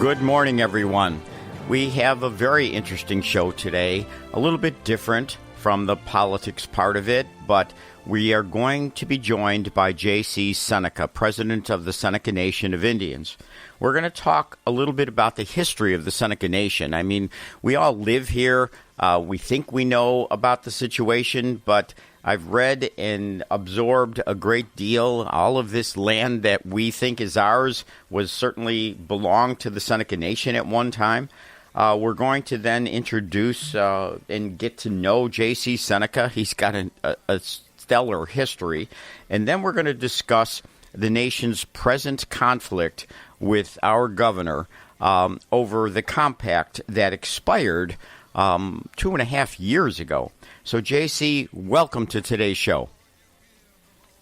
Good morning, everyone. We have a very interesting show today, a little bit different from the politics part of it, but we are going to be joined by J.C. SENECA, president of the Seneca Nation of Indians. We're going to talk a little bit about the history of the Seneca Nation. I mean, we all live here. We think we know about the situation, but I've read and absorbed a great deal. All of this land that we think is ours was certainly belonged to the Seneca Nation at one time. We're going to then introduce and get to know J.C. SENECA. He's got a stellar history. And then we're going to discuss the nation's present conflict with our governor over the compact that expired 2.5 years ago. So, J.C., welcome to today's show.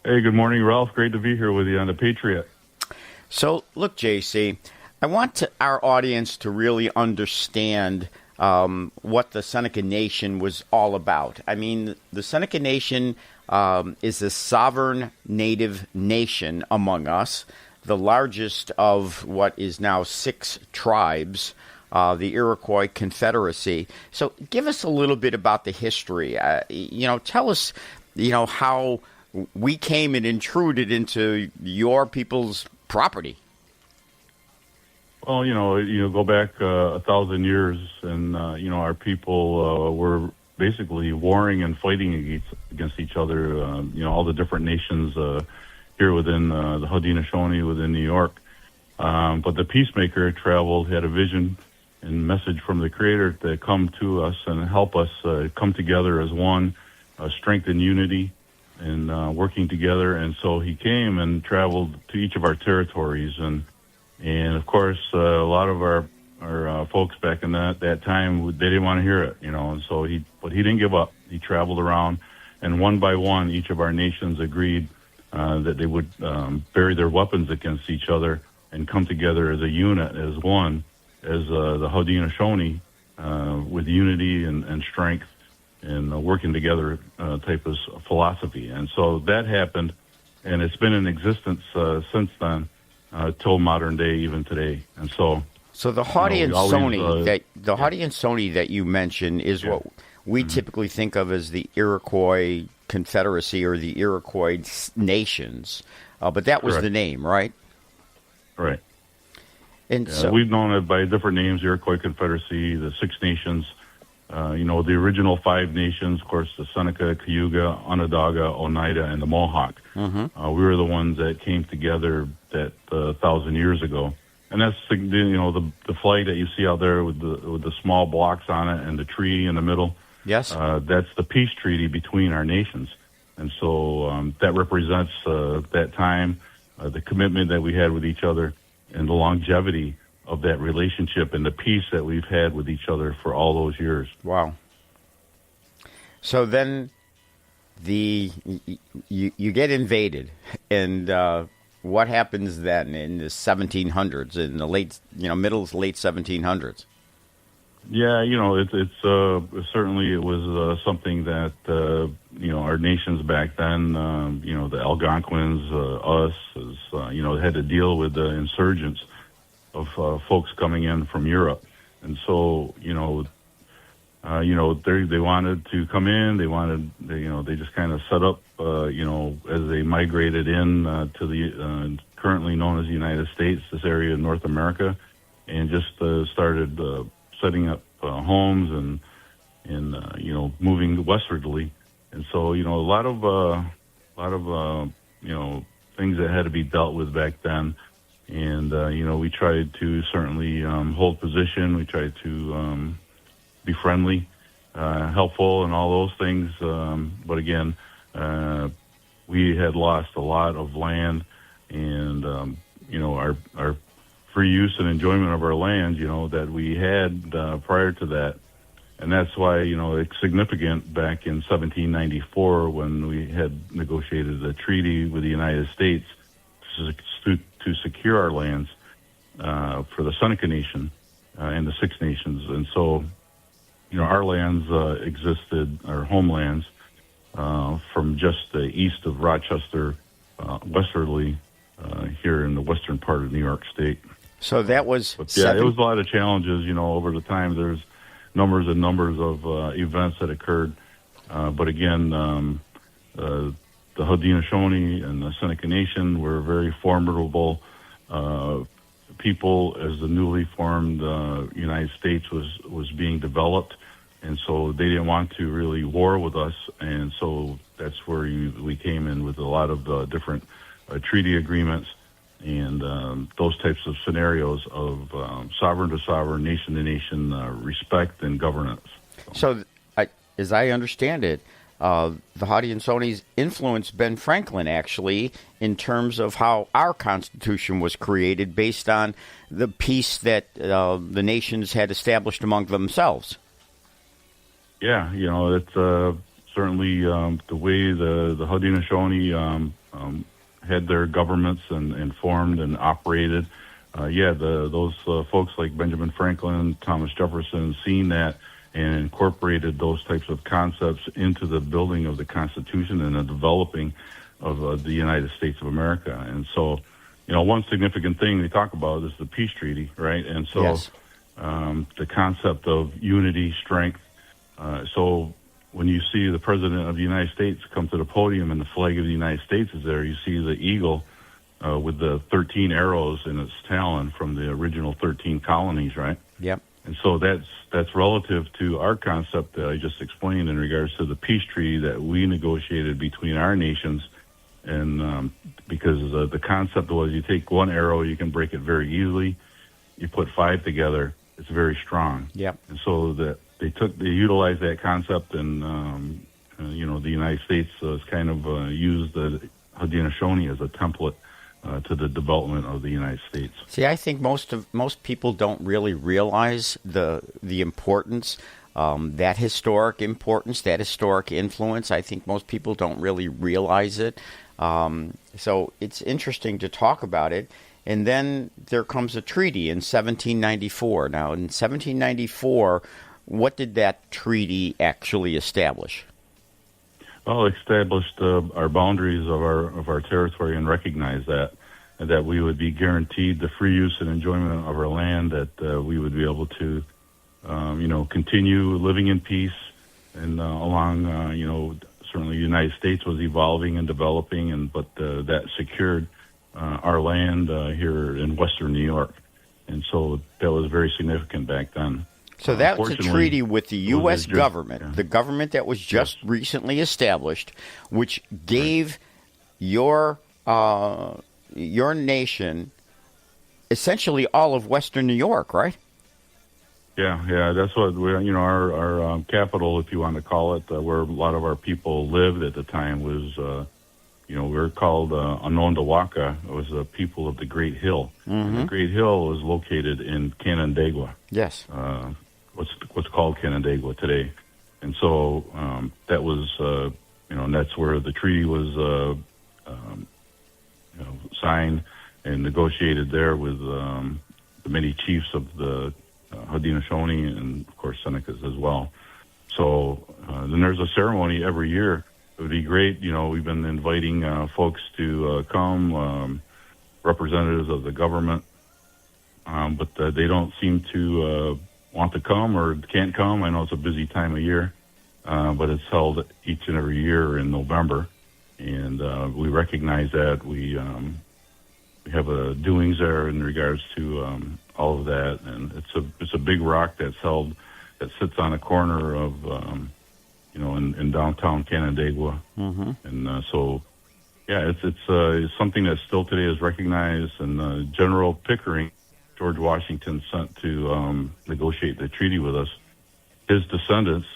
Hey, good morning, Ralph. Great to be here with you on The Patriot. So, look, J.C., I want our audience to really understand what the Seneca Nation was all about. I mean, the Seneca Nation is a sovereign native nation among us, the largest of what is now 6 tribes, the Iroquois Confederacy. So give us a little bit about the history. Tell us, how we came and intruded into your people's property. Well, go back 1,000 years, and our people were basically warring and fighting against each other. All the different nations here within the Haudenosaunee, within New York. But the peacemaker traveled, had a vision and message from the Creator to come to us and help us come together as one, strengthen unity, and working together. And so he came and traveled to each of our territories, and of course, a lot of our folks back in that time, they didn't want to hear it, and so but he didn't give up. He traveled around, and one by one, each of our nations agreed that they would bury their weapons against each other and come together as a unit, as one, as the Haudenosaunee, with unity and strength and working together type of philosophy. And so that happened, and it's been in existence since then. Till modern day, even today, and so the Haudenosaunee that you mentioned is what we typically think of as the Iroquois Confederacy or the Iroquois nations, but that was the name, right? Right. And so we've known it by different names: Iroquois Confederacy, the 6 Nations. The original 5 nations, of course, the Seneca, Cayuga, Onondaga, Oneida, and the Mohawk. Mm-hmm. We were the ones that came together that 1,000 years ago, and that's the flag that you see out there with the small blocks on it and the tree in the middle. Yes, that's the peace treaty between our nations, and so that represents that time, the commitment that we had with each other, and the longevity of that relationship and the peace that we've had with each other for all those years. Wow. So then you get invaded, and what happens then in the 1700s, in the late, late 1700s? Yeah, it's certainly it was something that, our nations back then, the Algonquins, us, had to deal with the insurgents of folks coming in from Europe. And so, they wanted to come in. They just kind of set up, as they migrated in to the currently known as the United States, this area of North America, and just started setting up homes and moving westwardly. And so, a lot of things that had to be dealt with back then. And, we tried to certainly hold position. We tried to be friendly, helpful, and all those things. But again, we had lost a lot of land and, our free use and enjoyment of our land, that we had prior to that. And that's why, it's significant back in 1794 when we had negotiated a treaty with the United States to secure our lands for the Seneca Nation and the 6 Nations. And so, our lands existed, our homelands, from just the east of Rochester, westwardly, here in the western part of New York State. So that was But yeah, it was a lot of challenges. Over the time, there's numbers and numbers of events that occurred. But again, the Haudenosaunee and the Seneca Nation were very formidable people as the newly formed United States was being developed, and so they didn't want to really war with us, and so that's where we came in with a lot of different treaty agreements and those types of scenarios of sovereign to sovereign, nation to nation respect and governance. So, as I understand it, the Haudenosaunees influenced Ben Franklin, actually, in terms of how our Constitution was created based on the peace that the nations had established among themselves. Yeah, it's certainly the way the Haudenosaunee had their governments and formed and operated. Those folks like Benjamin Franklin, Thomas Jefferson, seen that and incorporated those types of concepts into the building of the Constitution and the developing of the United States of America. And so, one significant thing they talk about is the peace treaty, right? And so yes. The concept of unity, strength. So when you see the President of the United States come to the podium and the flag of the United States is there, you see the eagle with the 13 arrows in its talon from the original 13 colonies, right? Yep. And so that's relative to our concept that I just explained in regards to the peace treaty that we negotiated between our nations. And because the concept was you take one arrow, you can break it very easily. You put 5 together, it's very strong. Yep. And so they utilized that concept, and the United States has kind of used the Haudenosaunee as a template to the development of the United States. See, I think most people don't really realize the importance, that historic importance, that historic influence. I think most people don't really realize it. So it's interesting to talk about it. And then there comes a treaty in 1794. Now, in 1794, what did that treaty actually establish? Well, it established our boundaries of our territory and recognized that we would be guaranteed the free use and enjoyment of our land, that we would be able to, continue living in peace and along, certainly the United States was evolving and developing, but that secured our land here in Western New York. And so that was very significant back then. So that was a treaty with the U.S. government, yeah. The government that was just recently established, which gave your nation essentially all of Western New York, right? Yeah, that's what our capital, if you want to call it, where a lot of our people lived at the time was, we were called Onondaga. It was the people of the Great Hill. Mm-hmm. And the Great Hill was located in Canandaigua. Yes. What's called Canandaigua today. And so that was, and that's where the treaty was signed and negotiated there with the many chiefs of the Haudenosaunee and, of course, Senecas as well. So then there's a ceremony every year. It would be great. We've been inviting folks to come, representatives of the government, but they don't seem to want to come or can't come. I know it's a busy time of year, but it's held each and every year in November, and we recognize that. We have doings there in regards to all of that, and it's a big rock that sits on a corner of in downtown Canandaigua, mm-hmm. and so yeah, it's something that still today is recognized. And General Pickering, George Washington sent to negotiate the treaty with us. His descendants,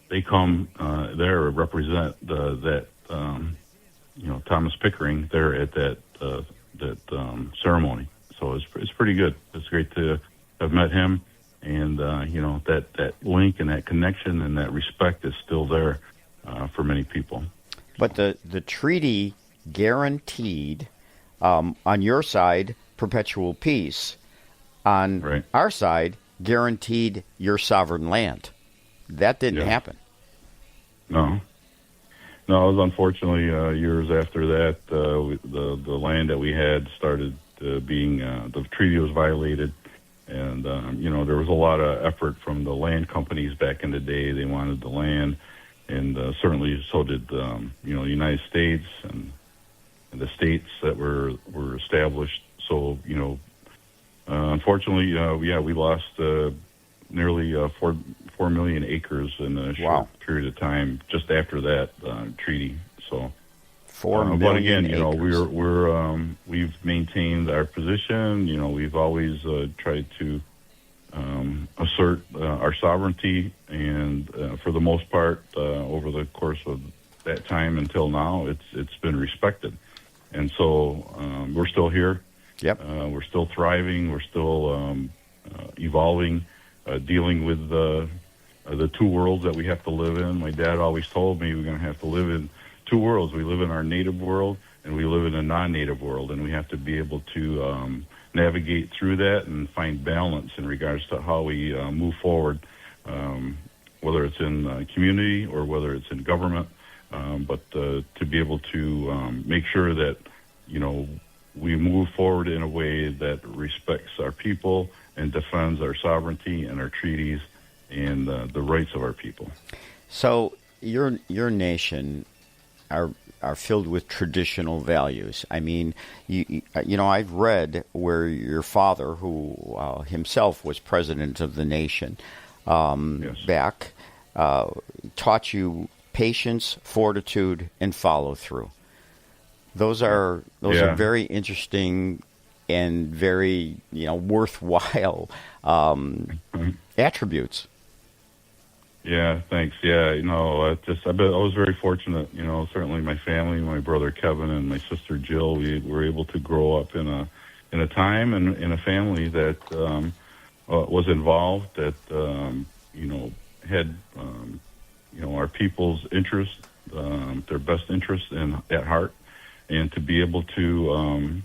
they come there and represent that Thomas Pickering there at that ceremony. So it's pretty good. It's great to have met him, and that link and that connection and that respect is still there for many people. But the treaty guaranteed on your side perpetual peace. On our side, guaranteed your sovereign land. That didn't happen. No, it was unfortunately years after that, the land that we had started being the treaty was violated. And, there was a lot of effort from the land companies back in the day. They wanted the land, and certainly so did, the United States and the states that were established. So, unfortunately, we lost nearly 4 million acres in a short period of time just after that treaty. So, 4 million but again, acres. We've maintained our position. We've always tried to assert our sovereignty, and for the most part, over the course of that time until now, it's been respected. And so we're still here. Yep. We're still thriving. We're still evolving, dealing with the two worlds that we have to live in. My dad always told me we're going to have to live in two worlds. We live in our native world, and we live in a non-native world, and we have to be able to navigate through that and find balance in regards to how we move forward, whether it's in community or whether it's in government. But to be able to make sure that, we move forward in a way that respects our people and defends our sovereignty and our treaties and the rights of our people. So your nation are filled with traditional values. I mean, I've read where your father, who himself was president of the nation Yes. back, taught you patience, fortitude, and follow through. Those are very interesting and very worthwhile attributes. Yeah, thanks. Yeah, I was very fortunate. Certainly my family, my brother Kevin, and my sister Jill, we were able to grow up in a time and in a family that was involved, that had our people's interest, their best interest at heart, and to be able to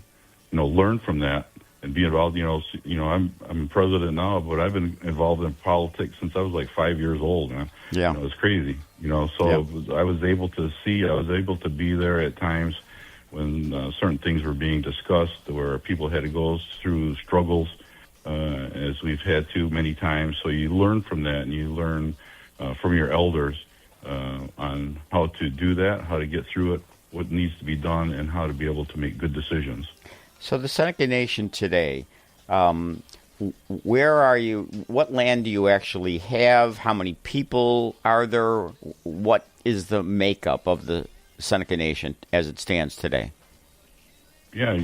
learn from that and be involved. I'm president now, but I've been involved in politics since I was like 5 years old. Yeah, it was crazy. So I was able to see. I was able to be there at times when certain things were being discussed, where people had to go through struggles, as we've had to many times. So you learn from that, and you learn from your elders on how to do that, how to get through it, what needs to be done, and how to be able to make good decisions. So the Seneca Nation today, where are you? What land do you actually have? How many people are there? What is the makeup of the Seneca Nation as it stands today? Yeah,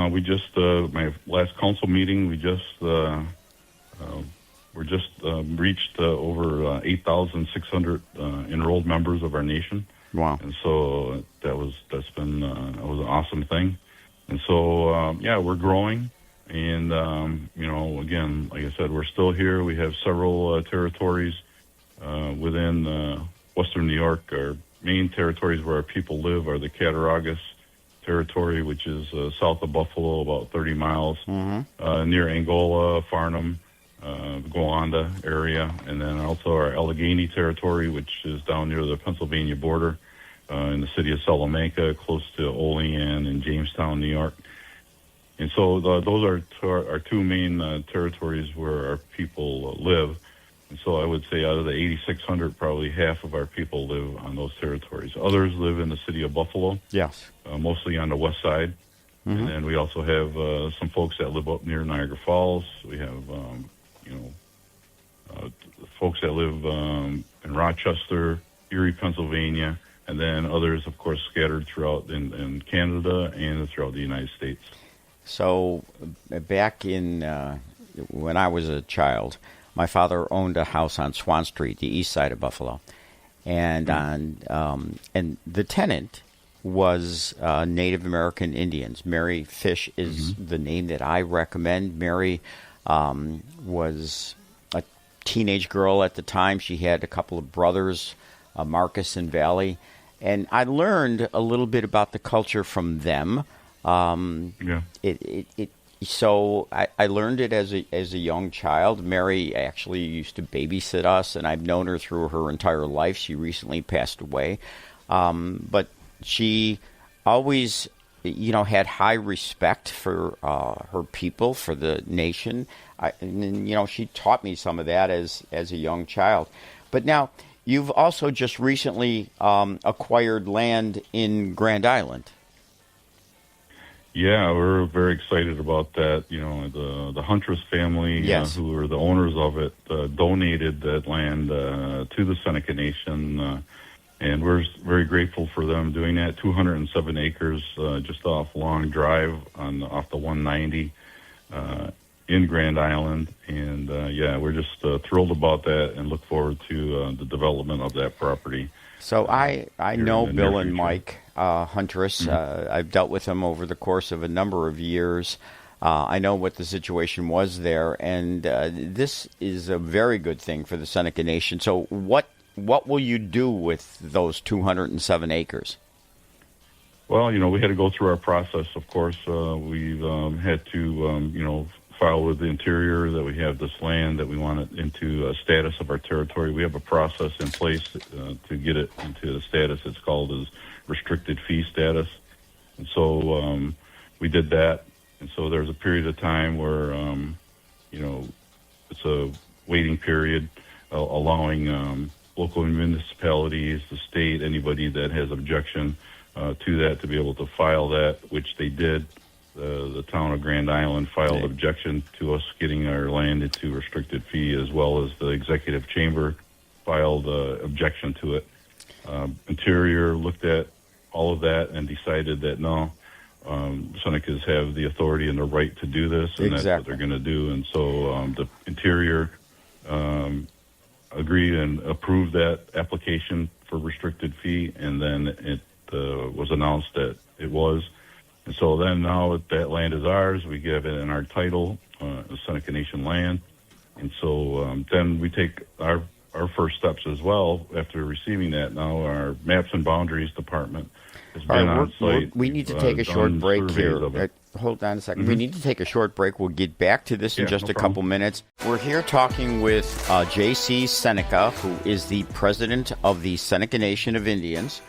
we just my last council meeting, we just reached over 8,600 enrolled members of our nation. Wow! And so that's been an awesome thing. And so we're growing, and again, like I said, we're still here. We have several territories within Western New York. Our main territories where our people live are the Cattaraugus territory, which is south of Buffalo, about 30 miles, near Angola, Farnham, the Golanda area, and then also our Allegheny territory, which is down near the Pennsylvania border, in the city of Salamanca, close to Olean and Jamestown, New York. And so those are our two main territories where our people live. And so I would say out of the 8,600, probably half of our people live on those territories. Others live in the city of Buffalo. Yes. Mostly on the west side. Mm-hmm. And then we also have some folks that live up near Niagara Falls. We have, folks that live in Rochester, Erie, Pennsylvania, and then others, of course, scattered throughout in Canada and throughout the United States. So back in when I was a child, my father owned a house on Swan Street, the east side of Buffalo, and and the tenant was Native American Indians. Mary Fish is the name that I recommend. Mary was a teenage girl at the time. She had a couple of brothers, Marcus and Valley, and I learned a little bit about the culture from them. So I learned it as a young child. Mary actually used to babysit us, and I've known her through her entire life. She recently passed away, but she always had high respect for her people, for the nation. And she taught me some of that as a young child. But now, you've also just recently acquired land in Grand Island. Yeah, we're very excited about that. The Huntress family, Yes. who are the owners of it, donated that land to the Seneca Nation, and we're very grateful for them doing that. 207 acres just off Long Drive off the 190 in Grand Island. And, we're just thrilled about that and look forward to the development of that property. So I know Bill and future. Mike Huntress. I've dealt with them over the course of a number of years. I know what the situation was there, and this is a very good thing for the Seneca Nation. So what will you do with those 207 acres? Well, we had to go through our process, of course. We've had to, file with the Interior that we have this land, that we want it into a status of our territory. We have a process in place to get it into the status. It's called as restricted fee status. And so we did that. And so there's a period of time where, it's a waiting period, allowing local municipalities, the state, anybody that has objection to that to be able to file that, which they did. The town of Grand Island filed objection to us getting our land into restricted fee, as well as the executive chamber filed objection to it. Interior looked at all of that and decided that no, Senecas have the authority and the right to do this, and that's what they're going to do. And so the Interior agreed and approved that application for restricted fee, and then it was announced that it was. And so then now that land is ours, we give it in our title, Seneca Nation land. And so then we take our first steps as well after receiving that. Now our Maps and Boundaries Department has been on site. We need to take a short break here. Hold on a second. We need to take a short break. We'll get back to this in just a couple minutes. We're here talking with J.C. Seneca, who is the president of the Seneca Nation of Indians.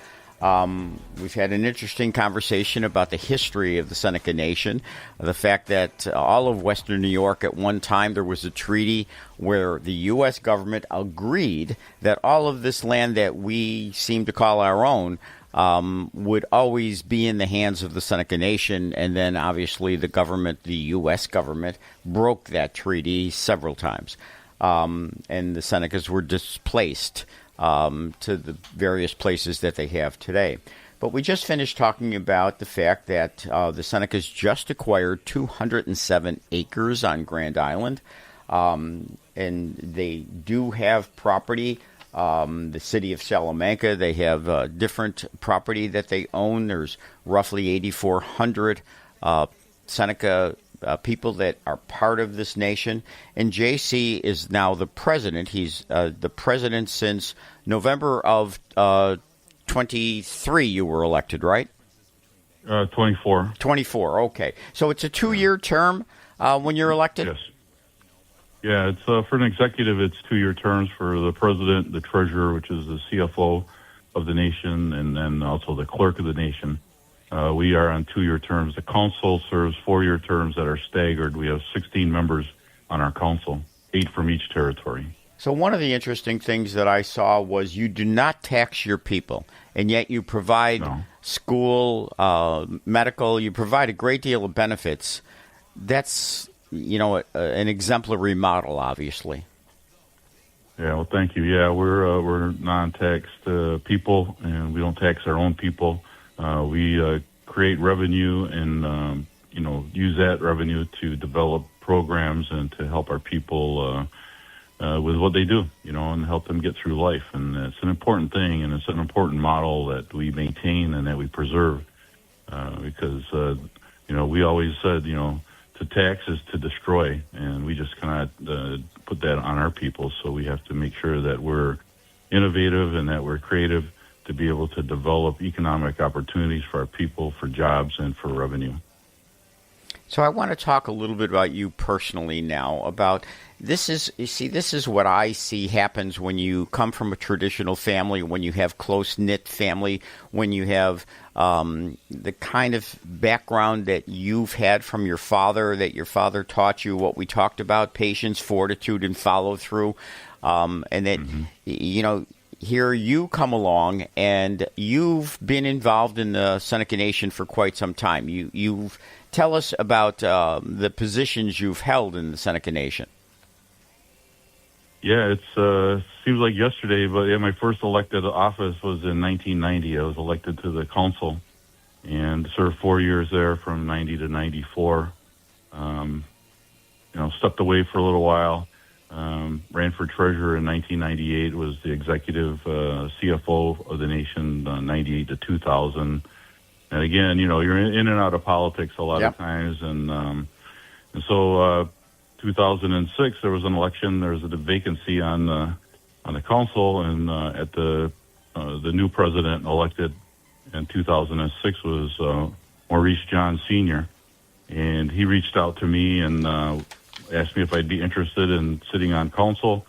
We've had an interesting conversation about the history of the Seneca Nation, the fact that all of Western New York at one time there was a treaty where the U.S. government agreed that all of this land that we seem to call our own would always be in the hands of the Seneca Nation, and then obviously the U.S. government, broke that treaty several times, and the Senecas were displaced to the various places that they have today. But we just finished talking about the fact that the Senecas just acquired 207 acres on Grand Island, and they do have property. The city of Salamanca, they have different property that they own. There's roughly 8,400 Seneca people that are part of this nation. And JC is now the president. He's the president since November of 23 you were elected, right? 24. 24, okay. So it's a 2-year term when you're elected? Yes. Yeah, it's for an executive, it's 2-year terms. For the president, the treasurer, which is the CFO of the nation, and then also the clerk of the nation. We are on 2-year terms. The council serves 4-year terms that are staggered. We have 16 members on our council, 8 from each territory. So one of the interesting things that I saw was you do not tax your people, and yet you provide school, medical, you provide a great deal of benefits. That's, an exemplary model, obviously. Yeah, well, thank you. Yeah, we're non-taxed people, and we don't tax our own people. We create revenue and, use that revenue to develop programs and to help our people with what they do, and help them get through life. And it's an important thing, and it's an important model that we maintain and that we preserve because, we always said, to tax is to destroy, and we just cannot put that on our people. So we have to make sure that we're innovative and that we're creative to be able to develop economic opportunities for our people, for jobs, and for revenue. So I want to talk a little bit about you personally now. About this is what I see happens when you come from a traditional family, when you have close-knit family, when you have the kind of background that you've had from your father, that your father taught you, what we talked about, patience, fortitude, and follow-through, and that, here you come along, and you've been involved in the Seneca Nation for quite some time. You've tell us about the positions you've held in the Seneca Nation. Yeah, it seems like yesterday, but my first elected office was in 1990. I was elected to the council and served 4 years there from 90 to 94. Stepped away for a little while. Ran for treasurer in 1998, was the executive CFO of the nation 98 to 2000. And again, you're in and out of politics a lot of times. And so 2006, there was an election. There was a vacancy on the council, and at the new president elected in 2006 was Maurice John Sr., and he reached out to me and asked me if I'd be interested in sitting on council.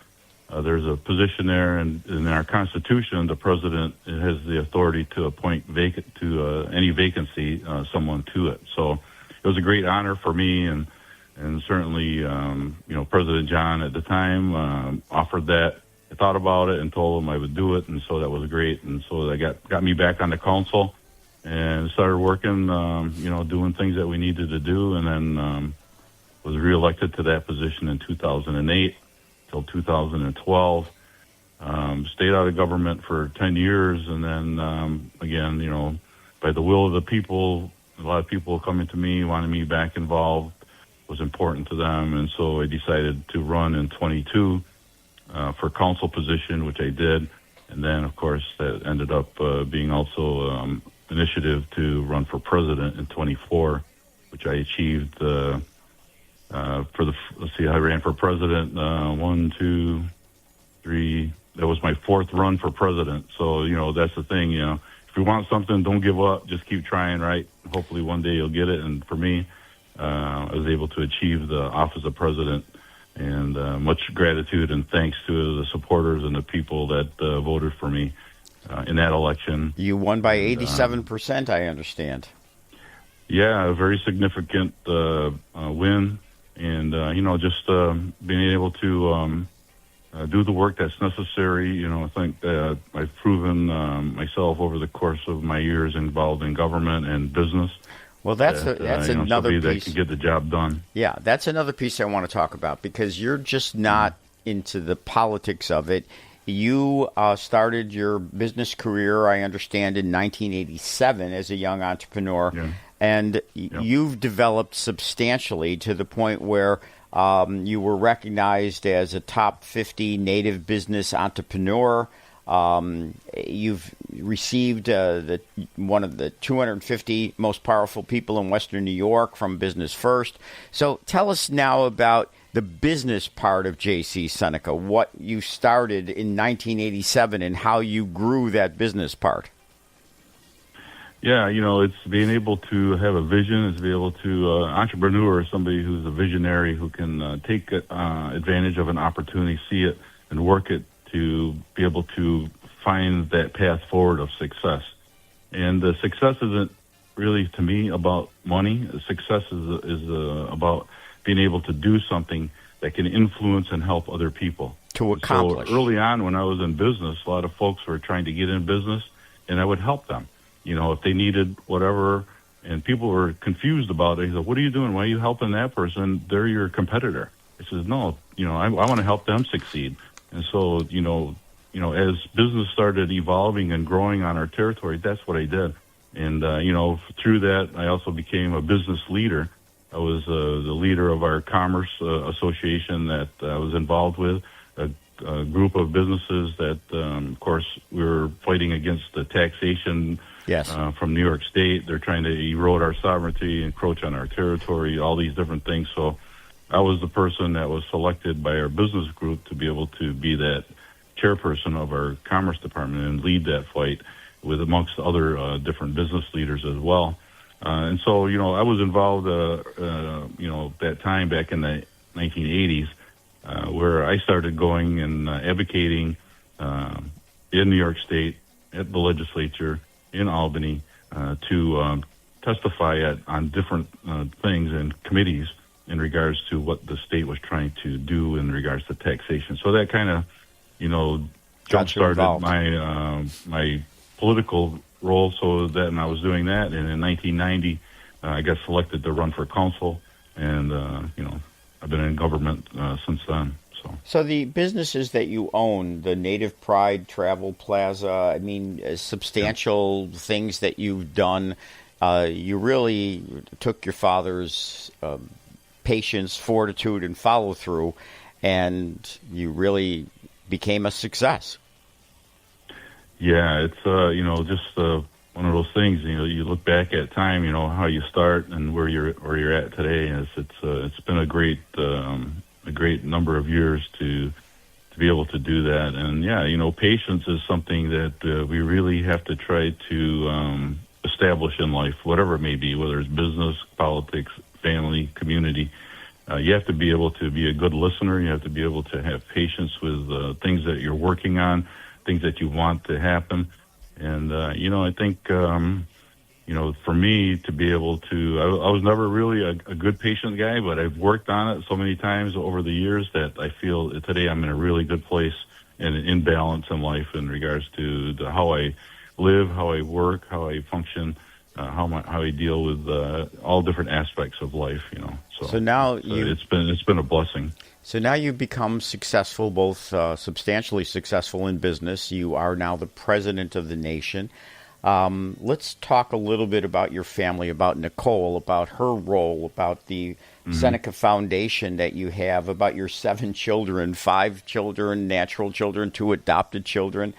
There's a position there, and in our Constitution, the president has the authority to appoint any vacancy someone to it. So it was a great honor for me, and certainly, President John at the time offered that. I thought about it and told him I would do it, and so that was great. And so that got me back on the council and started working, doing things that we needed to do, and then was reelected to that position in 2008 till 2012. Stayed out of government for 10 years, and then again, by the will of the people, a lot of people coming to me, wanting me back involved was important to them, and so I decided to run in 22 for council position, which I did, and then of course that ended up being also initiative to run for president in 24, which I achieved. I ran for president 1, 2, 3. That was my fourth run for president. So that's the thing. If you want something, don't give up. Just keep trying. Right? Hopefully one day you'll get it. And for me, I was able to achieve the office of president, and much gratitude and thanks to the supporters and the people that voted for me in that election. You won by 87%, I understand. Yeah, a very significant win, and just being able to do the work that's necessary. I think that I've proven myself over the course of my years involved in government and business. Well, that's another piece that can get the job done. Yeah, that's another piece I want to talk about, because you're just not into the politics of it. You started your business career, I understand, in 1987 as a young entrepreneur, and you've developed substantially to the point where you were recognized as a top 50 native business entrepreneur. You've received one of the 250 most powerful people in Western New York from Business First. So tell us now about the business part of J.C. Seneca, what you started in 1987 and how you grew that business part. Yeah, it's being able to have a vision, it's being able to, entrepreneur is somebody who's a visionary who can take advantage of an opportunity, see it, and work it to be able to find that path forward of success. And the success isn't really, to me, about money. Success is about being able to do something that can influence and help other people. To accomplish. So early on when I was in business, a lot of folks were trying to get in business, and I would help them. If they needed whatever, and people were confused about it. He said, "What are you doing? Why are you helping that person? They're your competitor." I said, "No, I want to help them succeed." And so, as business started evolving and growing on our territory, that's what I did. And, through that, I also became a business leader. I was the leader of our Commerce Association that I was involved with, a group of businesses that, of course, we were fighting against the taxation from New York State. They're trying to erode our sovereignty, encroach on our territory, all these different things. So I was the person that was selected by our business group to be able to be that chairperson of our Commerce Department and lead that fight with amongst other different business leaders as well. And so, I was involved, that time back in the 1980s, where I started going and advocating in New York State at the legislature in Albany to testify on different things and committees in regards to what the state was trying to do in regards to taxation. So that kind of, jump-started my political role. So then I was doing that, and in 1990, I got selected to run for council, and I've been in government since then. So the businesses that you own, the Native Pride Travel Plaza, substantial things that you've done. You really took your father's patience, fortitude, and follow through, and you really became a success. Yeah, it's just one of those things. You look back at time, how you start and where you're at today. It's been a great number of years to be able to do that. And yeah, patience is something that we really have to try to establish in life, whatever it may be, whether it's business, politics, family, community. You have to be able to be a good listener. You have to be able to have patience with things that you're working on, things that you want to happen. And, I think, for me to be able to, I was never really a good patient guy, but I've worked on it so many times over the years that I feel that today I'm in a really good place and in balance in life in regards to how I live, how I work, how I function, how I deal with all different aspects of life, So now it's been a blessing. So now you've become successful, both substantially successful in business. You are now the president of the nation. Let's talk a little bit about your family, about Nicole, about her role, about the SENECA Foundation that you have, about your 7 children, 5 children, natural children, 2 adopted children.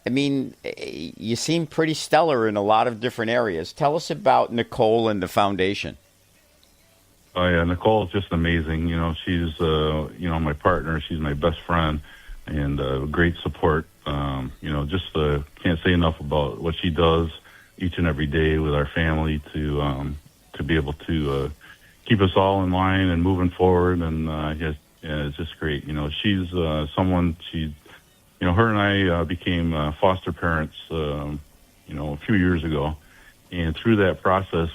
You seem pretty stellar in a lot of different areas. Tell us about Nicole and the foundation. Oh, yeah, Nicole is just amazing. She's, my partner. She's my best friend and great support. Can't say enough about what she does each and every day with our family to be able to keep us all in line and moving forward. And it's just great. She's someone. Her and I became foster parents, a few years ago. And through that process,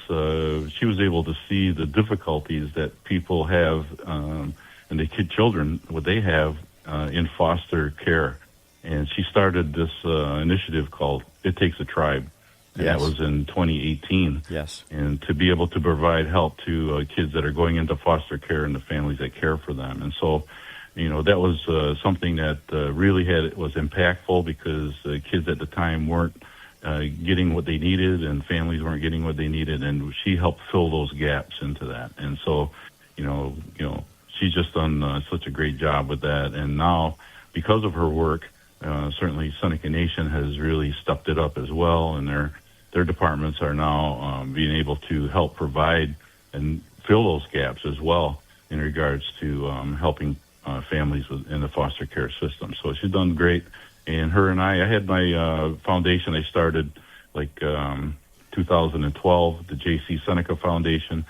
she was able to see the difficulties that people have and the children, what they have in foster care. And she started this initiative called It Takes a Tribe. And Yes. That was in 2018. Yes. And to be able to provide help to kids that are going into foster care and the families that care for them. And so, that was something that really was impactful because kids at the time weren't getting what they needed and families weren't getting what they needed. And she helped fill those gaps into that. And so, she's just done such a great job with that. And now, because of her work, certainly Seneca Nation has really stepped it up as well, and their departments are now being able to help provide and fill those gaps as well in regards to helping families in the foster care system. So she's done great. And her and I had my foundation I started 2012, the J.C. Seneca Foundation.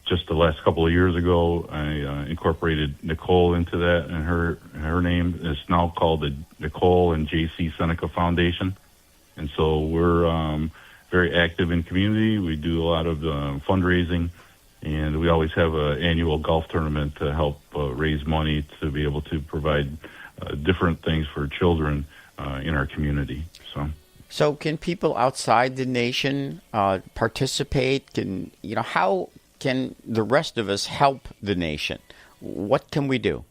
Just the last couple of years ago, I incorporated Nicole into that, and her name is now called the Nicole and J.C. Seneca Foundation. And so we're very active in community. We do a lot of fundraising, and we always have an annual golf tournament to help raise money to be able to provide different things for children in our community. So can people outside the nation participate? How can the rest of us help the nation? What can we do?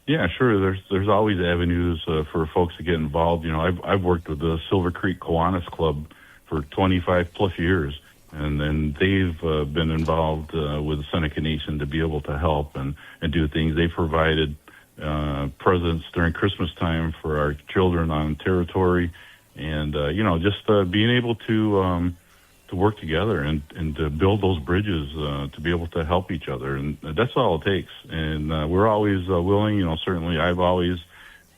Yeah, sure. There's always avenues for folks to get involved. I've worked with the Silver Creek Kiwanis Club for 25 plus years, and then they've been involved with the Seneca Nation to be able to help and do things. They provided presents during Christmas time for our children on territory, and just being able to work together and to build those bridges to be able to help each other, and that's all it takes. And we're always willing. Certainly, I've always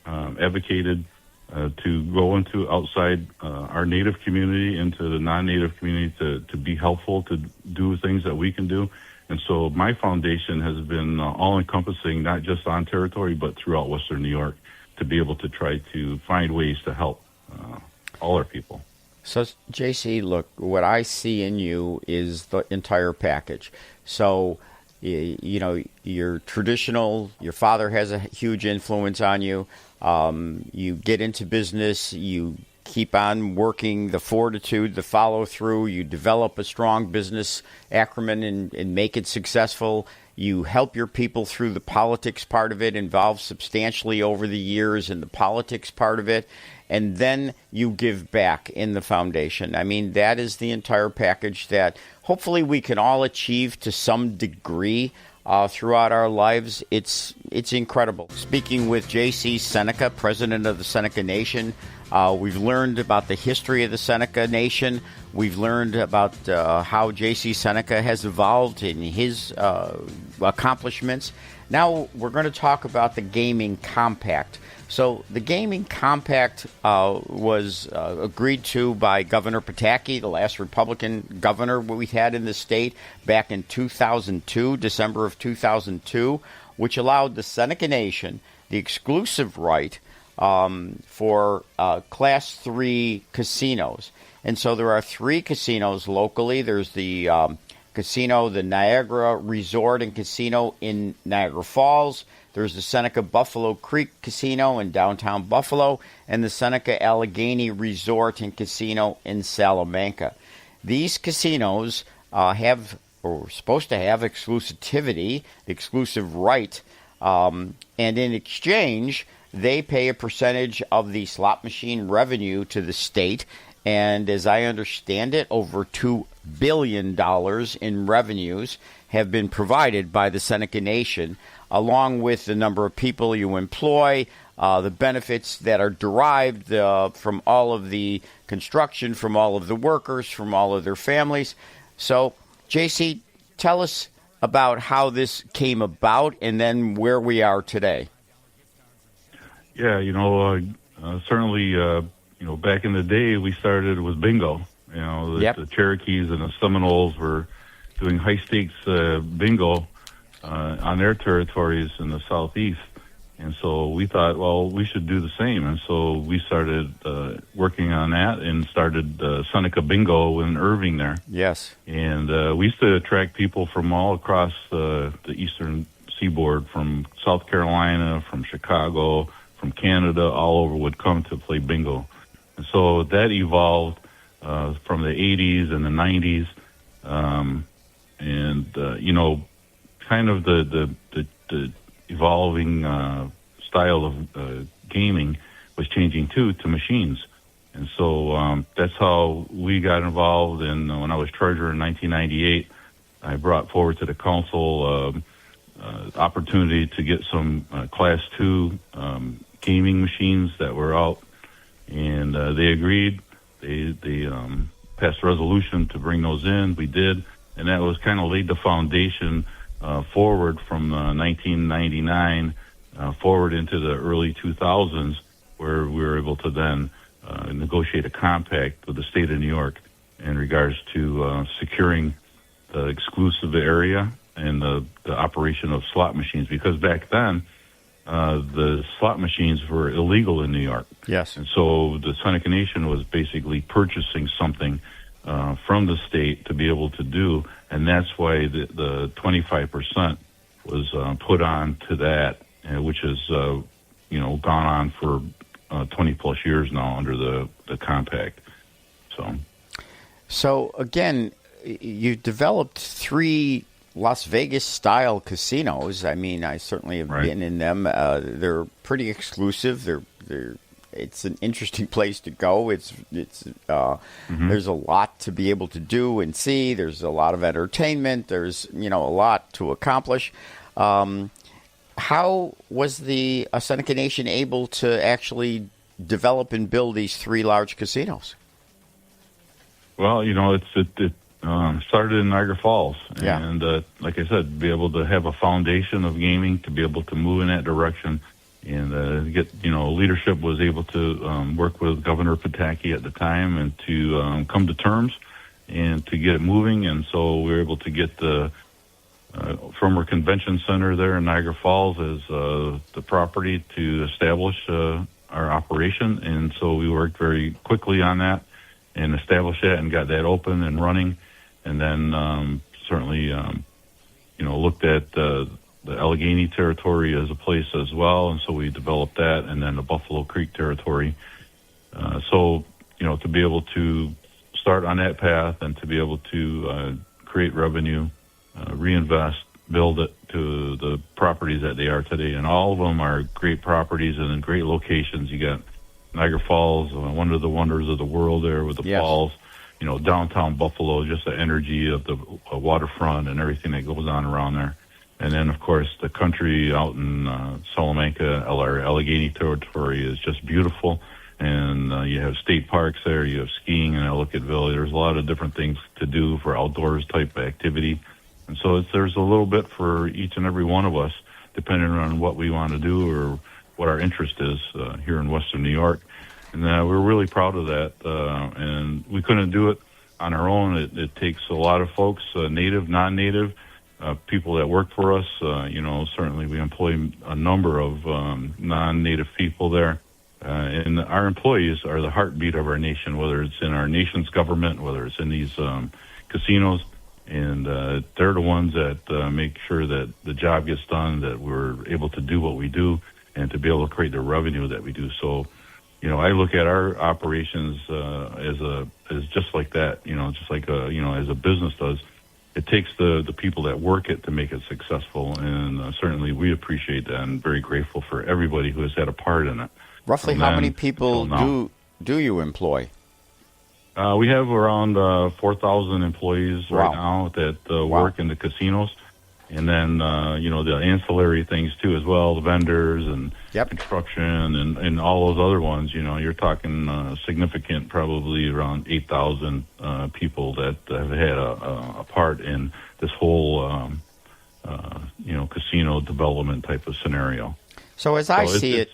advocated to go into outside our native community, into the non-native community, to be helpful, to do things that we can do. And so my foundation has been all-encompassing, not just on territory, but throughout Western New York, to be able to try to find ways to help all our people. So, JC, look, what I see in you is the entire package. So, you know, you're traditional. Your father has a huge influence on you. You get into business. You keep on working, the fortitude, the follow through. You develop a strong business acumen and make it successful. You help your people through the politics part of it, involved substantially over the years in the politics part of it. And then you give back in the foundation. I mean, that is the entire package that hopefully we can all achieve to some degree throughout our lives. It's incredible. Speaking with J.C. Seneca, president of the Seneca Nation, we've learned about the history of the Seneca Nation. We've learned about how J.C. Seneca has evolved in his accomplishments. Now we're going to talk about the Gaming Compact. So the Gaming Compact was agreed to by Governor Pataki, the last Republican governor we had in the state, back in 2002, December of 2002, which allowed the Seneca Nation the exclusive right for Class 3 casinos. And so there are 3 casinos locally. There's the casino, the Niagara Resort and Casino in Niagara Falls. There's the Seneca Buffalo Creek Casino in downtown Buffalo, and the Seneca Allegheny Resort and Casino in Salamanca. These casinos have, or are supposed to have, exclusivity, the exclusive right, and in exchange, they pay a percentage of the slot machine revenue to the state. And as I understand it, over $2 billion in revenues have been provided by the Seneca Nation, along with the number of people you employ, the benefits that are derived from all of the construction, from all of the workers, from all of their families. So, JC, tell us about how this came about and then where we are today. Yeah, certainly, back in the day, we started with bingo. The Cherokees and the Seminoles were doing high-stakes bingo on their territories in the southeast. And so we thought, well, we should do the same. And so we started working on that and started Seneca Bingo in Irving there. Yes. And we used to attract people from all across the eastern seaboard, from South Carolina, from Chicago, from Canada, all over would come to play bingo. And so that evolved from the 80s and the 90s. Kind of the evolving style of gaming was changing too to machines. And so that's how we got involved. And when I was treasurer in 1998, I brought forward to the council opportunity to get some Class 2 gaming machines that were out. And they agreed. They passed a resolution to bring those in. We did. And that was kind of laid the foundation forward from 1999 forward into the early 2000s, where we were able to then negotiate a compact with the state of New York in regards to securing the exclusive area and the operation of slot machines. Because back then, the slot machines were illegal in New York. Yes. And so the Seneca Nation was basically purchasing something from the state to be able to do, and that's why the 25% was put on to that, which has gone on for 20 plus years now under the compact. So again, you developed 3 Las Vegas style casinos. I mean, I certainly have been in them. They're pretty exclusive. It's an interesting place to go. There's a lot to be able to do and see. There's a lot of entertainment. There's a lot to accomplish. How was the Seneca Nation able to actually develop and build these 3 large casinos? Well, it started in Niagara Falls, Yeah. and like I said, be able to have a foundation of gaming, to be able to move in that direction, and leadership was able to work with Governor Pataki at the time and to come to terms and to get it moving. And so we were able to get the former convention center there in Niagara Falls as the property to establish our operation. And so we worked very quickly on that and established that and got that open and running. And then certainly, looked at the Allegheny territory as a place as well. And so we developed that, and then the Buffalo Creek territory. To be able to start on that path and to be able to create revenue, reinvest, build it to the properties that they are today. And all of them are great properties and in great locations. You got Niagara Falls, one of the wonders of the world there with the falls, downtown Buffalo, just the energy of the waterfront and everything that goes on around there. And then, of course, the country out in Salamanca, Allegheny territory is just beautiful. And you have state parks there, you have skiing in Ellicottville. There's a lot of different things to do for outdoors type activity. And so there's a little bit for each and every one of us, depending on what we want to do or what our interest is here in Western New York. And we're really proud of that. And we couldn't do it on our own. It takes a lot of folks, native, non-native, people that work for us. Certainly we employ a number of non-native people there. And our employees are the heartbeat of our nation, whether it's in our nation's government, whether it's in these casinos. And they're the ones that make sure that the job gets done, that we're able to do what we do, and to be able to create the revenue that we do. So, I look at our operations as just like that, just like as a business does. It takes the people that work it to make it successful, and certainly we appreciate that and very grateful for everybody who has had a part in it. Roughly how many people do you employ? We have around 4,000 employees right now that work in the casinos. And then, the ancillary things, too, as well, the vendors and construction and all those other ones. You're talking significant, probably around 8,000 people that have had a part in this whole, casino development type of scenario. So as I see it,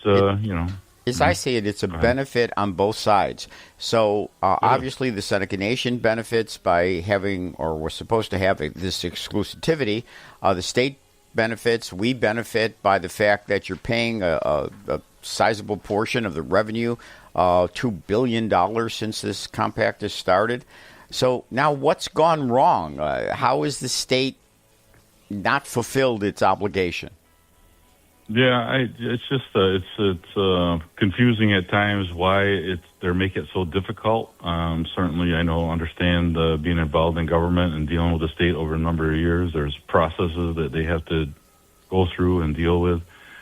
it's a benefit on both sides. So obviously the Seneca Nation benefits by having, or we're supposed to have, this exclusivity. The state benefits. We benefit by the fact that you're paying a sizable portion of the revenue, $2 billion since this compact has started. So now what's gone wrong? How has the state not fulfilled its obligation? Yeah, it's just it's confusing at times why they make it so difficult. Certainly, I understand being involved in government and dealing with the state over a number of years. There's processes that they have to go through and deal with.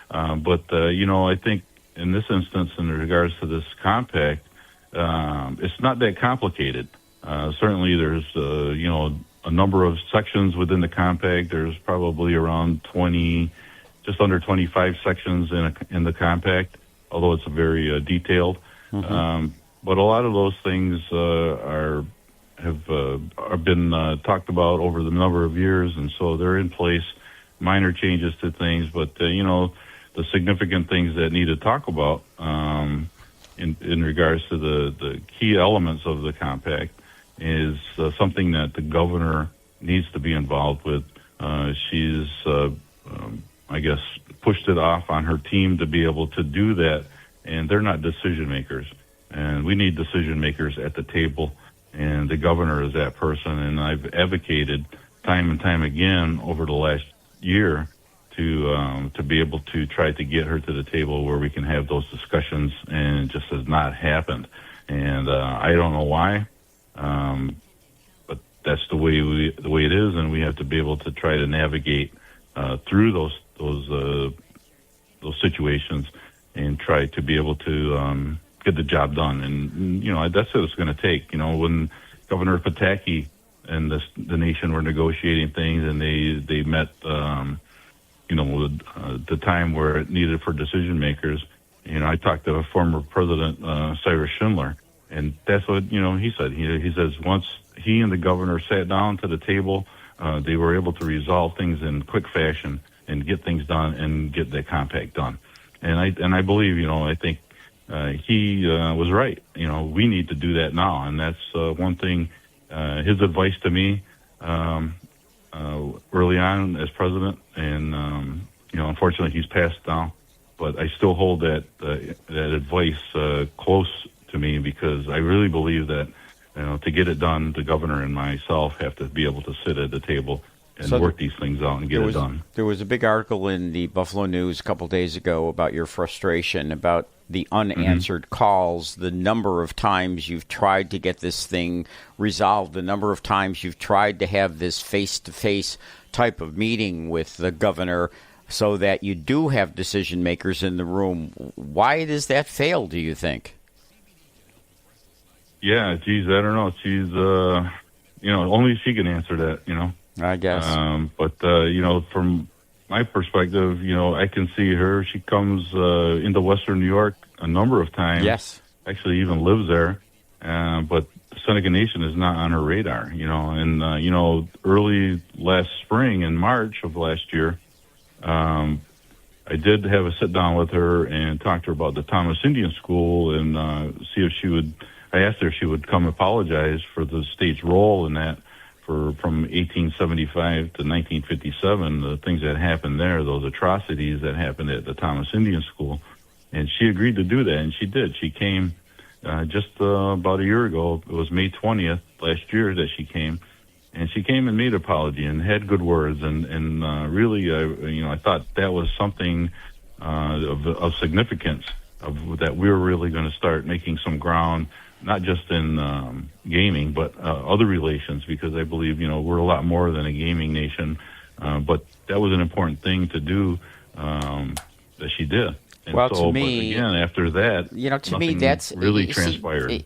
But I think in this instance, in regards to this compact, it's not that complicated. Certainly, there's a number of sections within the compact. There's probably around 20. Just under 25 sections in the compact, although it's very detailed. Mm-hmm. But a lot of those things have been talked about over the number of years, and so they're in place. Minor changes to things, but the significant things that need to talk about in regards to the key elements of the compact is something that the governor needs to be involved with. She's I guess, pushed it off on her team to be able to do that, and they're not decision makers. And we need decision makers at the table, and the governor is that person. And I've advocated time and time again over the last year to be able to try to get her to the table where we can have those discussions, and it just has not happened. And I don't know why, but that's the way it is, and we have to be able to try to navigate through those situations and try to be able to get the job done. And that's what it's going to take. When Governor Pataki and the nation were negotiating things, and they met the time where it needed for decision makers. I talked to former President Cyrus Schindler, and that's what he said. He says once he and the governor sat down to the table, they were able to resolve things in quick fashion and get things done and get that compact done. And I believe, I think he was right. We need to do that now, and that's one thing. His advice to me early on as president, and unfortunately he's passed now, but I still hold that advice close to me, because I really believe that to get it done, the governor and myself have to be able to sit at the table and work these things out and get it done. There was a big article in the Buffalo News a couple days ago about your frustration about the unanswered calls, the number of times you've tried to get this thing resolved, the number of times you've tried to have this face-to-face type of meeting with the governor so that you do have decision makers in the room. Why does that fail, do you think? Yeah, geez, I don't know. She's, only she can answer that, I guess. But from my perspective, I can see her. She comes into Western New York a number of times. Yes. Actually even lives there. But the Seneca Nation is not on her radar, And, early last spring, in March of last year, I did have a sit-down with her and talk to her about the Thomas Indian School and see if she would... I asked her if she would come apologize for the state's role in that from 1875 to 1957, the things that happened there, those atrocities that happened at the Thomas Indian School. And she agreed to do that, and she did. She came just about a year ago. It was May 20th last year that she came. And she came and made an apology and had good words. And really, I thought that was something of significance, that we were really going to start making some ground, not just in gaming, but other relations, because I believe, we're a lot more than a gaming nation. But that was an important thing to do that she did. And well, to me, but again, after that, to me, that's really transpired.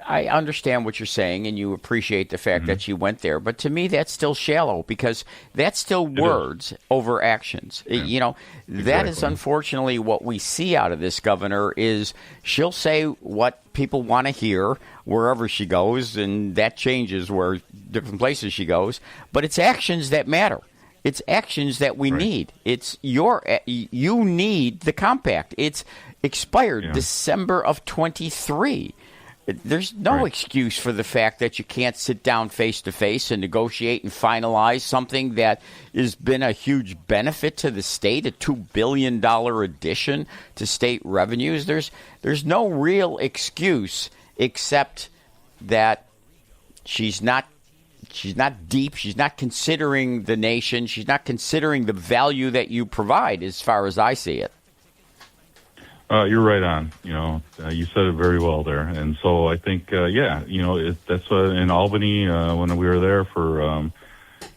I understand what you're saying, and you appreciate the fact that you went there. But to me, that's still shallow, because that's still words over actions. Yeah. That is unfortunately what we see out of this governor is she'll say what people want to hear wherever she goes, and that changes where different places she goes. But it's actions that matter. It's actions that we need. It's you need the compact. It's expired December of 23. There's no excuse for the fact that you can't sit down face-to-face and negotiate and finalize something that has been a huge benefit to the state, a $2 billion addition to state revenues. There's no real excuse except that she's not deep. She's not considering the nation. She's not considering the value that you provide, as far as I see it. You're right on. You said it very well there. And so I think, that's in Albany when we were there for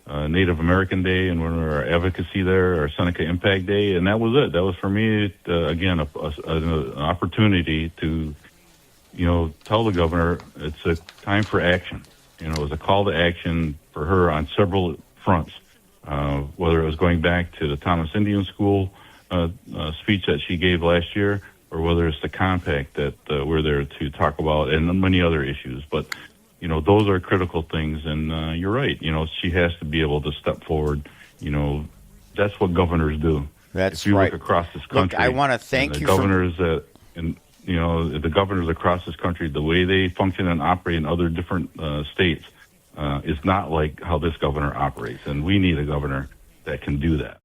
Native American Day, and when we were advocacy there, our Seneca Impact Day, and that was it. That was for me, again, an opportunity to, tell the governor it's a time for action. It was a call to action for her on several fronts, whether it was going back to the Thomas Indian School speech that she gave last year, or whether it's the compact that we're there to talk about, and many other issues. But, those are critical things, and you're right. She has to be able to step forward. That's what governors do. That's if you right. Look across this country. Look, I want to thank you. Governors the governors across this country, the way they function and operate in other different states is not like how this governor operates, and we need a governor that can do that.